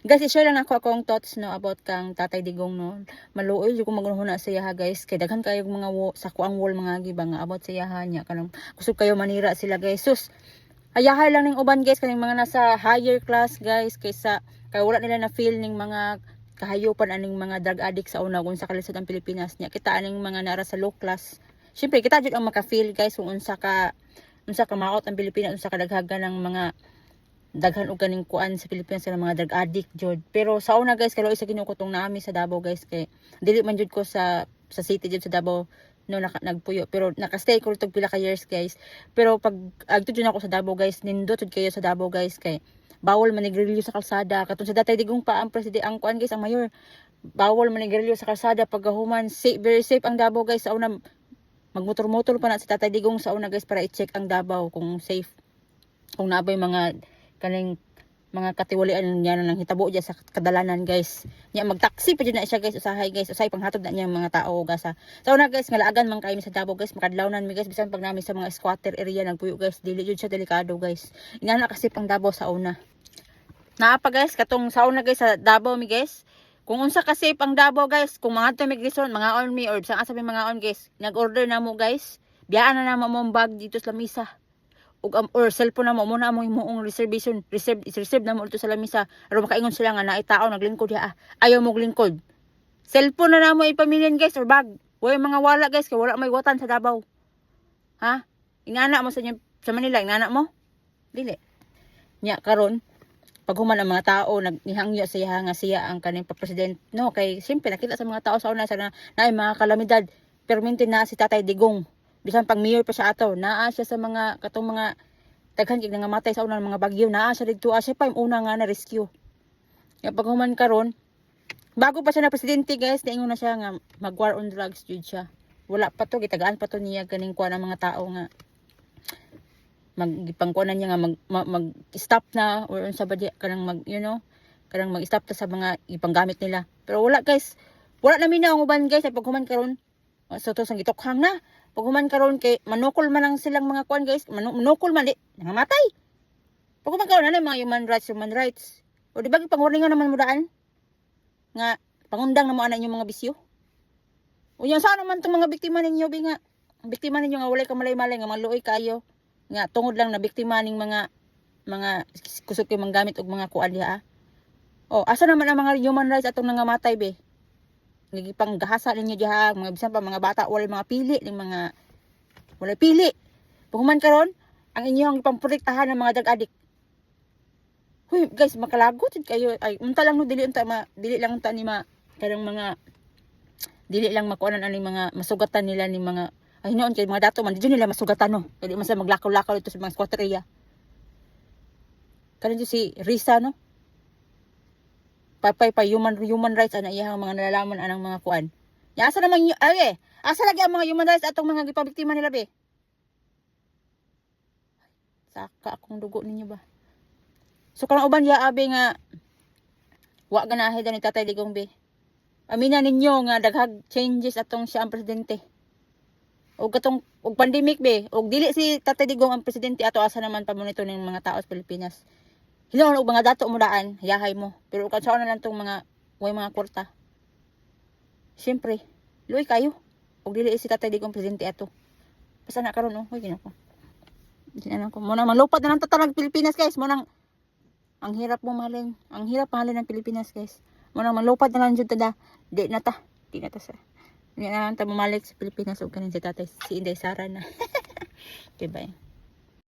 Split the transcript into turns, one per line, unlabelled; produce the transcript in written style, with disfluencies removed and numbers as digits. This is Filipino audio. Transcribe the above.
Guys, i-share lang ako akong thoughts no about kang Tatay Digong no. Maluoy jud ko magnuhuna sa yaha guys. Kay daghan kayo mga sa kuang wall mga giba nga about sa yaha niya kanang kusog kayo manira sila guys. Sus, ayahay lang ning uban guys kaning mga nasa higher class guys kaysa kay wala nila na feel ning mga kahayupan aning mga drug addict sa una kung sa kalisod ang Pilipinas niya. Kita aning mga nara sa low class. Syempre kita jud ang maka-feel guys kung unsa ka maot ang Pilipinas, unsa ka daghagan ng mga daghan og kaning kuan sa Pilipinas sa mga drug addict jud. Pero sa una guys kalo isa kinukutong nami sa Davao guys kay dili man jud ko sa city jud sa Davao no nagpuyo pero nakastay ko tog pila ka years guys. Pero pag agto jud ako sa Davao guys nindot jud kayo sa Davao guys kay bawal manigrilyo sa kalsada katong sa Tatay Digong pa ang presidente ang kuan guys ang mayor. Bawal manigrilyo sa kalsada paggahuman safe, very safe ang Davao guys sa una magmotor-motor pa na si Tatay Digong sa una guys para i-check ang Davao kung safe. Kung naabay mga kaning mga katiwalian niya nang hitabo diya sa kadalanan guys. Nya magtaksi pa jud na siya guys usahay guys. Usahay panghatod na niya mga tao gasa. So na guys ngalaagan man kay mi sa Davao guys makadlawnan mi guys bisan pag nami sa mga squatter area nagpuyo guys dili jud siya delikado guys. Ingana kasi pang Davao sa una. Naa pa guys katong sa una guys sa Davao mi guys. Kung unsa kasi pang Davao guys, kung mga to migration, mga on me or sa sabi mga on guys, nag-order na mo guys. Biyaan na mo mong bag dito sa lamisa. Or cellphone na mo muna mo imong reserve na mo dito sa lamisa aron makaingon sila nga naay tao naglingkod ya ayaw mo glingkod cellphone na mo ipamilyan guys or bag way mga wala guys kay wala may watan sa Davao ha ingana mo sa Manila ingana mo dili nya karon pag human ang mga tao naghangyo siya nga siya ang kaning president no kay simple nakita sa mga tao sa una sa naay mga kalamidad permente na si Tatay Digong bisan pag mayor pa siya ato naa siya sa mga katong mga daghan gid nga matay sa unang mga bagyo naa siya didto siya pa yung una nga na rescue ya pag human karon bago pa siya na presidente guys niingon na siya nga mag war on drugs jud siya wala pa to gitagaan pa to niya ganing kuan ang mga tao nga magipangkuanan niya nga mag stop na or unsa ba di kanang mag kanang mag stop ta sa mga ipanggamit nila pero wala guys wala na mina ang uban guys pag human karon so to sang gitokhang na pag human karon kay manukol man ang silang mga kuan guys manukol man di nangamatay pag human karon ano mga human rights o di ba pangwarningan naman mo daan nga pangundang na mo ana inyong mga bisyo unya saan naman tong mga biktima ninyo bi nga biktima ninyo nga walay ka malay-malay nga maluoy kayo nga tungod lang na biktima ning mga kusog kay manggamit og mga kuan diha oh asa naman ang mga human rights atong nangamatay be nagipang gahasa ninyo diha mga bisan pa mga bata wala mga pili ning mga wala pili paghuman karon ang inyong ipamprotektahan ng mga drug addict huy guys makalagot kayo ay unta lang no dili lang unta ni kanang mga dili lang makuanan ani mga masugatan nila ni mga ay noon kay mga dato man di nila masugatan no dili man sa maglakaw-lakaw dito sa mga squatter area karon si Risa no papay pa human rights ana iyang mga nalalaman anang mga kuan. Ya asa naman asa lagi ang mga human rights atong mga gipabiktima nila be. Saka akong dugo ninyo ba. So kanang uban ya abe nga wa ganahe ni Tatay Digong be. Amina ninyo nga daghag changes atong siya ang presidente. Og katong og pandemic be, og dili si Tatay Digong ang presidente ato asa naman pamonito ning mga tao sa Pilipinas. Hilong og mga dato mo daan, yahay mo. Pero kung saan na lang itong way mga kwarta. Siyempre, luoy kayo. Og dili si Tatay Digong presidente ato. Basta na karon oh, ginako. Ginako. Muna malupad na lang tatanag Pilipinas guys. Muna ang hirap mo mahalin. Ang hirap mahalin ng Pilipinas guys. Muna malupad na lang jud tada. Di na ta sa. Di na lang ta mamalik sa Pilipinas og kanin si Tatay si Inday Sara na. Okay, bye.